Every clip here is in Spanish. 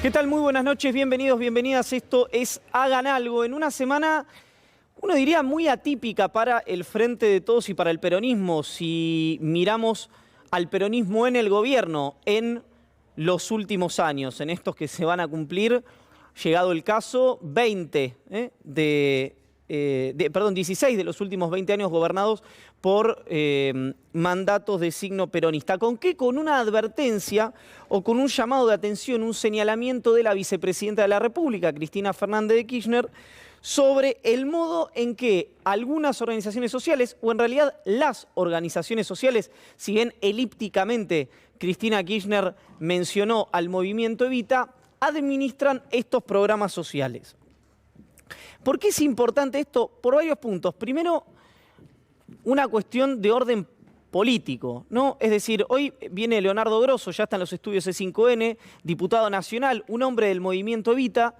¿Qué tal? Muy buenas noches, bienvenidos, bienvenidas. Esto es Hagan Algo. En una semana, uno diría, muy atípica para el Frente de Todos y para el peronismo, si miramos al peronismo en el gobierno en los últimos años, en estos que se van a cumplir, llegado el caso, 16 de los últimos 20 años gobernados por mandatos de signo peronista. ¿Con qué? Con una advertencia o con un llamado de atención, un señalamiento de la vicepresidenta de la República, Cristina Fernández de Kirchner, sobre el modo en que algunas organizaciones sociales, o en realidad las organizaciones sociales, si bien elípticamente Cristina Kirchner mencionó al movimiento Evita, administran estos programas sociales. ¿Por qué es importante esto? Por varios puntos. Primero, una cuestión de orden político, ¿no? Es decir, hoy viene Leonardo Grosso, ya está en los estudios C5N, diputado nacional, un hombre del movimiento Evita,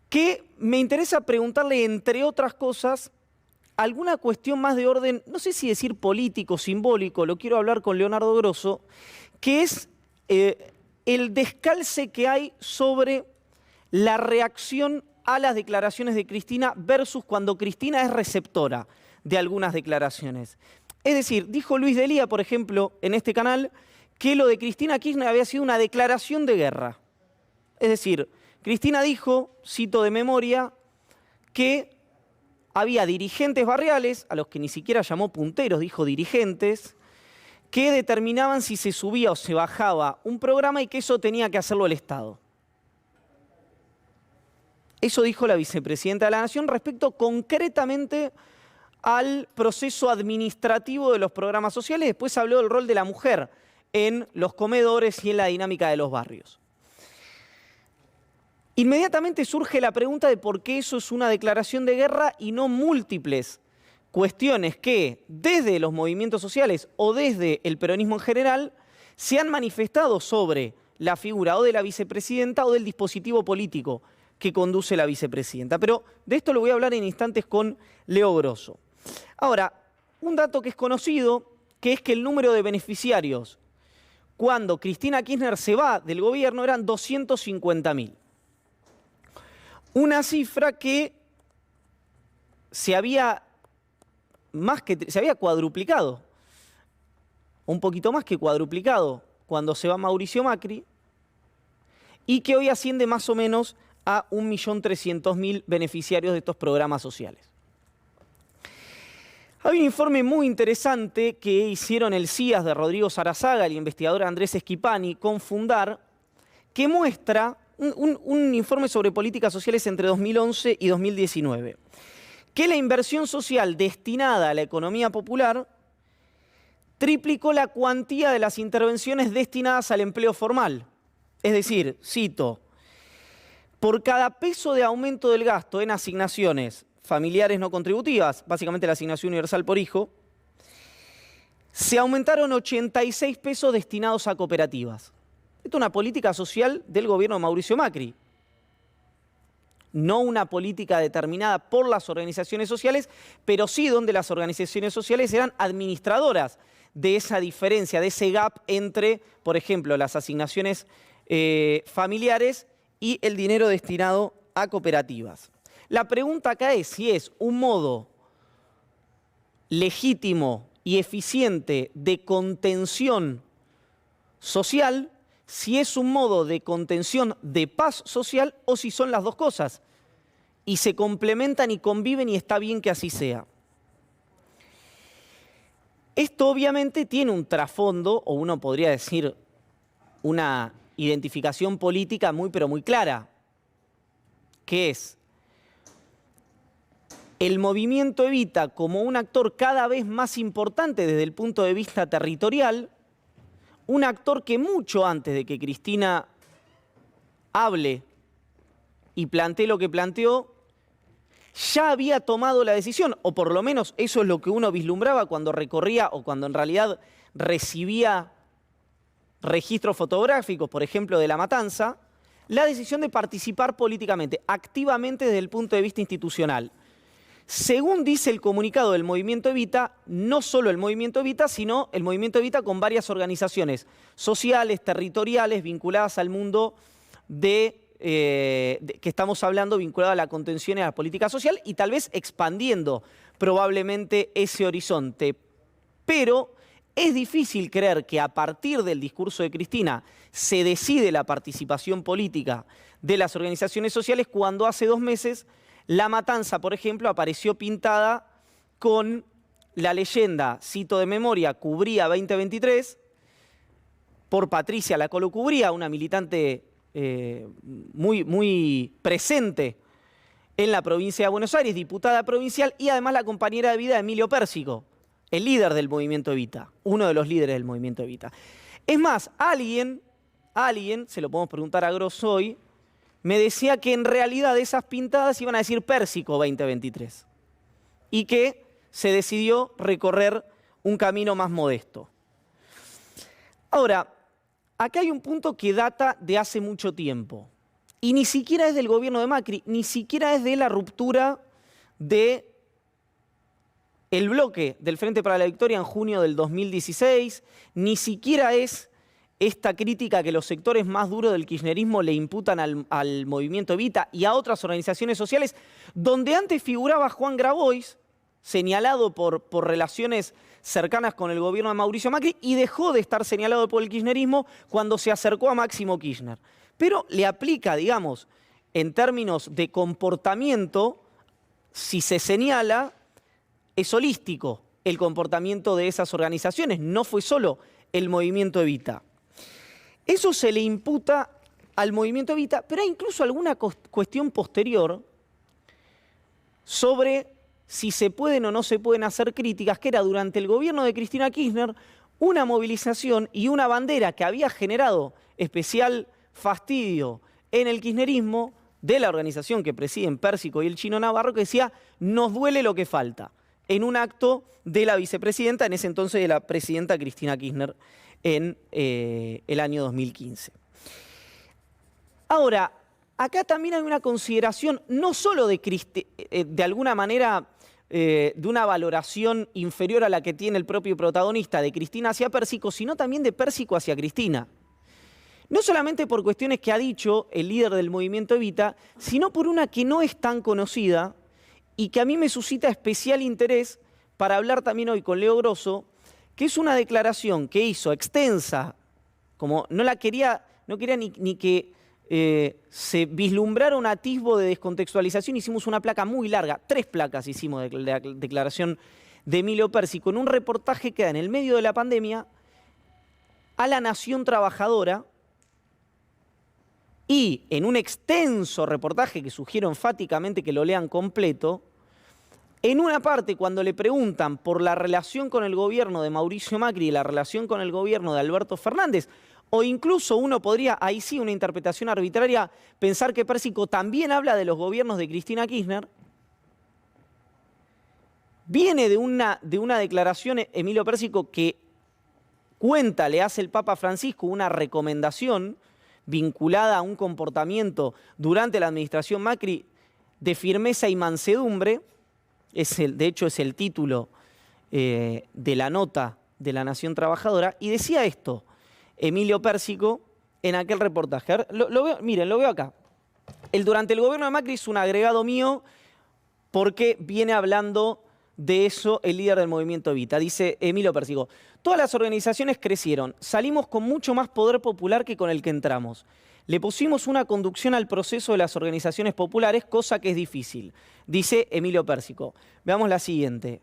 que me interesa preguntarle, entre otras cosas, alguna cuestión más de orden, no sé si decir político, simbólico, lo quiero hablar con Leonardo Grosso, que es el descalce que hay sobre la reacción a las declaraciones de Cristina versus cuando Cristina es receptora de algunas declaraciones. Es decir, dijo Luis Delía, por ejemplo, en este canal, que lo de Cristina Kirchner había sido una declaración de guerra. Es decir, Cristina dijo, cito de memoria, que había dirigentes barriales, a los que ni siquiera llamó punteros, dijo dirigentes, que determinaban si se subía o se bajaba un programa y que eso tenía que hacerlo el Estado. Eso dijo la vicepresidenta de la Nación respecto concretamente al proceso administrativo de los programas sociales. Después habló del rol de la mujer en los comedores y en la dinámica de los barrios. Inmediatamente surge la pregunta de por qué eso es una declaración de guerra y no múltiples cuestiones que desde los movimientos sociales o desde el peronismo en general se han manifestado sobre la figura o de la vicepresidenta o del dispositivo político que conduce la vicepresidenta. Pero de esto lo voy a hablar en instantes con Leo Grosso. Ahora, un dato que es conocido, que es que el número de beneficiarios cuando Cristina Kirchner se va del gobierno eran 250.000. Una cifra que se había cuadruplicado, un poquito más que cuadruplicado cuando se va Mauricio Macri, y que hoy asciende más o menos a 1.300.000 beneficiarios de estos programas sociales. Hay un informe muy interesante que hicieron el CIAS de Rodrigo Sarazaga, el investigador Andrés Esquipani, con Fundar, que muestra un informe sobre políticas sociales entre 2011 y 2019, que la inversión social destinada a la economía popular triplicó la cuantía de las intervenciones destinadas al empleo formal. Es decir, cito, por cada peso de aumento del gasto en asignaciones familiares no contributivas, básicamente la asignación universal por hijo, se aumentaron 86 pesos destinados a cooperativas. Esto es una política social del gobierno de Mauricio Macri, no una política determinada por las organizaciones sociales, pero sí donde las organizaciones sociales eran administradoras de esa diferencia, de ese gap entre, por ejemplo, las asignaciones familiares y el dinero destinado a cooperativas. La pregunta acá es si es un modo legítimo y eficiente de contención social, si es un modo de contención de paz social o si son las dos cosas y se complementan y conviven y está bien que así sea. Esto obviamente tiene un trasfondo, o uno podría decir una identificación política muy pero muy clara, que es el movimiento Evita como un actor cada vez más importante desde el punto de vista territorial, un actor que mucho antes de que Cristina hable y plantee lo que planteó, ya había tomado la decisión, o por lo menos eso es lo que uno vislumbraba cuando recorría o cuando en realidad recibía registros fotográficos, por ejemplo, de La Matanza, la decisión de participar políticamente, activamente desde el punto de vista institucional. Según dice el comunicado del Movimiento Evita, no solo el Movimiento Evita, sino el Movimiento Evita con varias organizaciones sociales, territoriales, vinculadas al mundo que estamos hablando vinculado a la contención y a la política social y tal vez expandiendo probablemente ese horizonte. Pero es difícil creer que a partir del discurso de Cristina se decide la participación política de las organizaciones sociales cuando hace 2 meses La Matanza, por ejemplo, apareció pintada con la leyenda, cito de memoria, Cubría 2023, por Patricia Lacolo Cubría, una militante muy presente en la provincia de Buenos Aires, diputada provincial, y además la compañera de vida de Emilio Pérsico, el líder del movimiento Evita, uno de los líderes del movimiento Evita. Es más, alguien, se lo podemos preguntar a Gross hoy, me decía que en realidad esas pintadas iban a decir Pérsico 2023 y que se decidió recorrer un camino más modesto. Ahora, acá hay un punto que data de hace mucho tiempo y ni siquiera es del gobierno de Macri, ni siquiera es de la ruptura del bloque del Frente para la Victoria en junio del 2016, ni siquiera es esta crítica que los sectores más duros del kirchnerismo le imputan al movimiento Evita y a otras organizaciones sociales, donde antes figuraba Juan Grabois, señalado por relaciones cercanas con el gobierno de Mauricio Macri, y dejó de estar señalado por el kirchnerismo cuando se acercó a Máximo Kirchner. Pero le aplica, digamos, en términos de comportamiento, si se señala, es holístico el comportamiento de esas organizaciones, no fue solo el movimiento Evita. Eso se le imputa al movimiento Evita, pero hay incluso alguna cuestión posterior sobre si se pueden o no se pueden hacer críticas, que era durante el gobierno de Cristina Kirchner una movilización y una bandera que había generado especial fastidio en el kirchnerismo de la organización que presiden Pérsico y el Chino Navarro, que decía, nos duele lo que falta, en un acto de la vicepresidenta, en ese entonces de la presidenta Cristina Kirchner, en el año 2015. Ahora, acá también hay una consideración no solo de alguna manera de una valoración inferior a la que tiene el propio protagonista de Cristina hacia Pérsico, sino también de Pérsico hacia Cristina. No solamente por cuestiones que ha dicho el líder del movimiento Evita, sino por una que no es tan conocida y que a mí me suscita especial interés para hablar también hoy con Leo Grosso, que es una declaración que hizo extensa, como no quería ni que se vislumbrara un atisbo de descontextualización, hicimos una placa muy larga, 3 placas hicimos de la declaración de Emilio Pérsico, en un reportaje que da en el medio de la pandemia a La Nación Trabajadora, y en un extenso reportaje que sugiero enfáticamente que lo lean completo, en una parte cuando le preguntan por la relación con el gobierno de Mauricio Macri y la relación con el gobierno de Alberto Fernández, o incluso uno podría, ahí sí una interpretación arbitraria, pensar que Pérsico también habla de los gobiernos de Cristina Kirchner, viene de una declaración Emilio Pérsico que le hace el Papa Francisco una recomendación vinculada a un comportamiento durante la administración Macri de firmeza y mansedumbre, de hecho es el título de la nota de La Nación Trabajadora, y decía esto, Emilio Pérsico, en aquel reportaje. Miren, lo veo acá. Durante el gobierno de Macri es un agregado mío porque viene hablando de eso el líder del movimiento Evita. Dice Emilio Pérsico, todas las organizaciones crecieron, salimos con mucho más poder popular que con el que entramos. Le pusimos una conducción al proceso de las organizaciones populares, cosa que es difícil, dice Emilio Pérsico. Veamos la siguiente.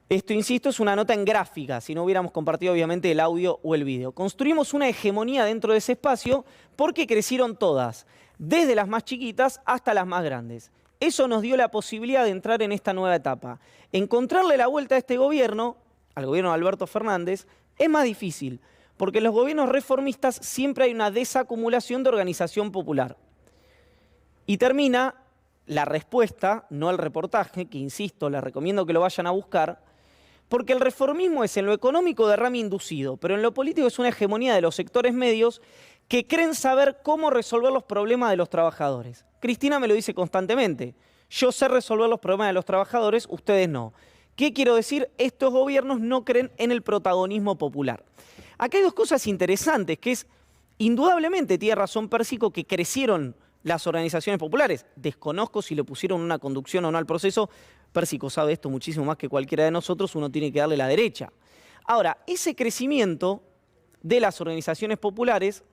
Esto, insisto, es una nota en gráfica, si no hubiéramos compartido obviamente el audio o el video. Construimos una hegemonía dentro de ese espacio porque crecieron todas, desde las más chiquitas hasta las más grandes. Eso nos dio la posibilidad de entrar en esta nueva etapa. Encontrarle la vuelta a este gobierno, al gobierno de Alberto Fernández, es más difícil, porque en los gobiernos reformistas siempre hay una desacumulación de organización popular. Y termina la respuesta, no el reportaje, que insisto, les recomiendo que lo vayan a buscar, porque el reformismo es en lo económico derrame inducido, pero en lo político es una hegemonía de los sectores medios que creen saber cómo resolver los problemas de los trabajadores. Cristina me lo dice constantemente, yo sé resolver los problemas de los trabajadores, ustedes no. ¿Qué quiero decir? Estos gobiernos no creen en el protagonismo popular. Acá hay 2 cosas interesantes, que es Indudablemente tiene razón Pérsico que crecieron las organizaciones populares. Desconozco si le pusieron una conducción o no al proceso. Pérsico sabe esto muchísimo más que cualquiera de nosotros, uno tiene que darle la derecha. Ahora, ese crecimiento de las organizaciones populares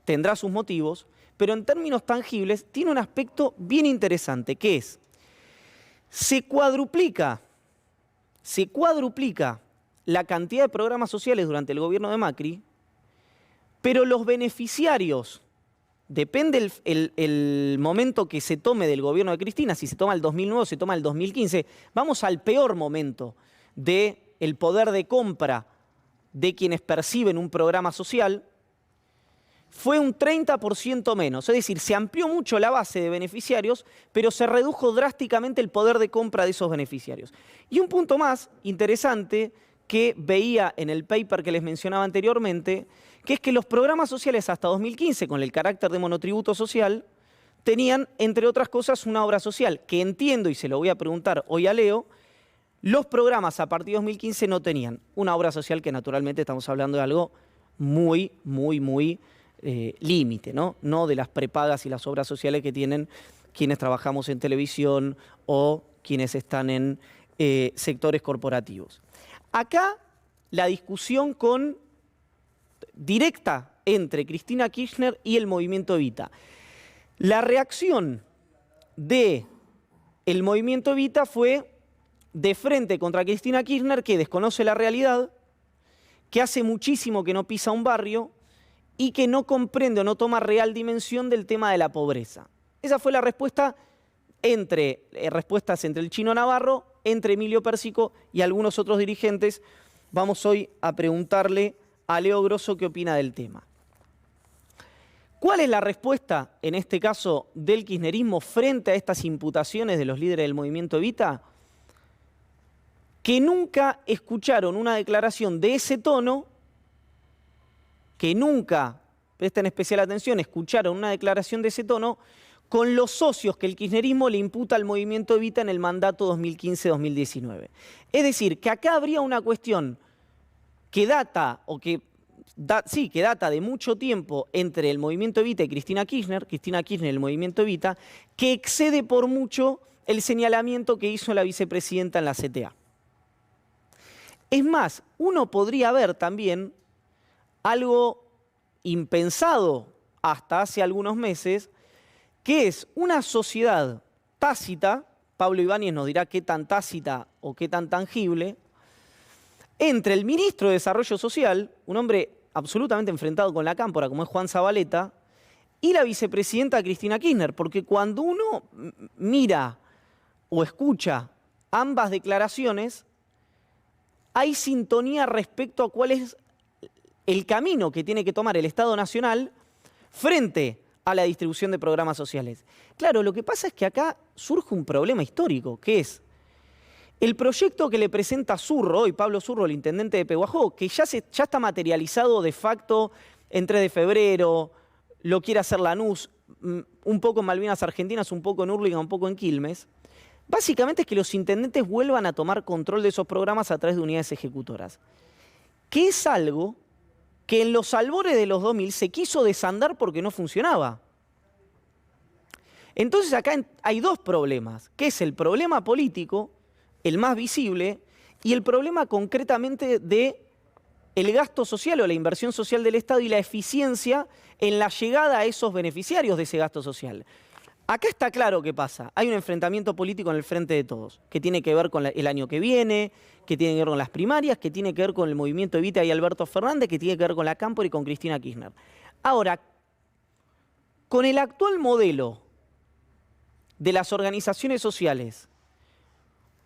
tendrá sus motivos, pero en términos tangibles tiene un aspecto bien interesante, que es, se cuadruplica la cantidad de programas sociales durante el gobierno de Macri, pero los beneficiarios, depende el momento que se tome del gobierno de Cristina, si se toma el 2009 o se toma el 2015, vamos al peor momento del poder de compra de quienes perciben un programa social, fue un 30% menos. Es decir, se amplió mucho la base de beneficiarios, pero se redujo drásticamente el poder de compra de esos beneficiarios. Y un punto más interesante que veía en el paper que les mencionaba anteriormente, que es que los programas sociales hasta 2015, con el carácter de monotributo social, tenían, entre otras cosas, una obra social, que entiendo, y se lo voy a preguntar hoy a Leo, los programas a partir de 2015 no tenían una obra social que naturalmente estamos hablando de algo muy límite, ¿no? No de las prepagas y las obras sociales que tienen quienes trabajamos en televisión o quienes están en sectores corporativos. Acá la discusión directa entre Cristina Kirchner y el movimiento Evita. La reacción del movimiento Evita fue de frente contra Cristina Kirchner, que desconoce la realidad, que hace muchísimo que no pisa un barrio y que no comprende o no toma real dimensión del tema de la pobreza. Esa fue la respuesta respuestas entre el Chino Navarro, entre Emilio Pérsico y algunos otros dirigentes. Vamos hoy a preguntarle a Leo Grosso qué opina del tema. ¿Cuál es la respuesta, en este caso, del kirchnerismo frente a estas imputaciones de los líderes del movimiento Evita? Que nunca escucharon una declaración de ese tono, que nunca, presten especial atención, escucharon una declaración de ese tono con los socios que el kirchnerismo le imputa al movimiento Evita en el mandato 2015-2019. Es decir, que acá habría una cuestión que data de mucho tiempo entre el movimiento Evita y Cristina Kirchner y el movimiento Evita, que excede por mucho el señalamiento que hizo la vicepresidenta en la CTA. Es más, uno podría ver también algo impensado hasta hace algunos meses, que es una sociedad tácita, Pablo Ibáñez nos dirá qué tan tácita o qué tan tangible, entre el ministro de Desarrollo Social, un hombre absolutamente enfrentado con la cámpora, como es Juan Zabaleta, y la vicepresidenta Cristina Kirchner, porque cuando uno mira o escucha ambas declaraciones, hay sintonía respecto a cuál es el camino que tiene que tomar el Estado Nacional frente a la distribución de programas sociales. Claro, lo que pasa es que acá surge un problema histórico, que es el proyecto que le presenta Zurro, hoy Pablo Zurro, el intendente de Pehuajó, que ya está materializado de facto en 3 de febrero, lo quiere hacer Lanús, un poco en Malvinas Argentinas, un poco en Hurlingham, un poco en Quilmes. Básicamente es que los intendentes vuelvan a tomar control de esos programas a través de unidades ejecutoras, que es algo que en los albores de los 2000 se quiso desandar porque no funcionaba. Entonces acá hay dos problemas, que es el problema político, el más visible, y el problema concretamente de el gasto social o la inversión social del Estado y la eficiencia en la llegada a esos beneficiarios de ese gasto social. Acá está claro qué pasa. Hay un enfrentamiento político en el frente de todos, que tiene que ver con el año que viene, que tiene que ver con las primarias, que tiene que ver con el movimiento Evita y Alberto Fernández, que tiene que ver con la Cámpora y con Cristina Kirchner. Ahora, con el actual modelo de las organizaciones sociales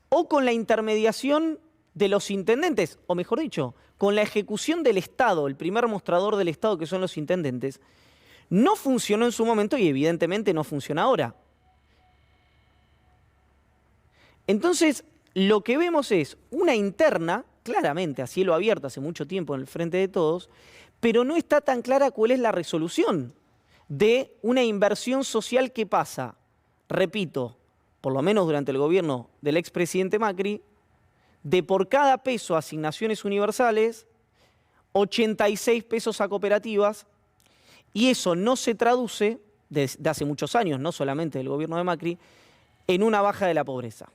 o con la intermediación de los intendentes, o mejor dicho, con la ejecución del Estado, el primer mostrador del Estado que son los intendentes, no funcionó en su momento y evidentemente no funciona ahora. Entonces, lo que vemos es una interna, claramente a cielo abierto hace mucho tiempo en el frente de todos, pero no está tan clara cuál es la resolución de una inversión social que pasa, repito, por lo menos durante el gobierno del expresidente Macri, de por cada peso asignaciones universales, 86 pesos a cooperativas, Y eso no se traduce, desde hace muchos años, no solamente del gobierno de Macri, en una baja de la pobreza.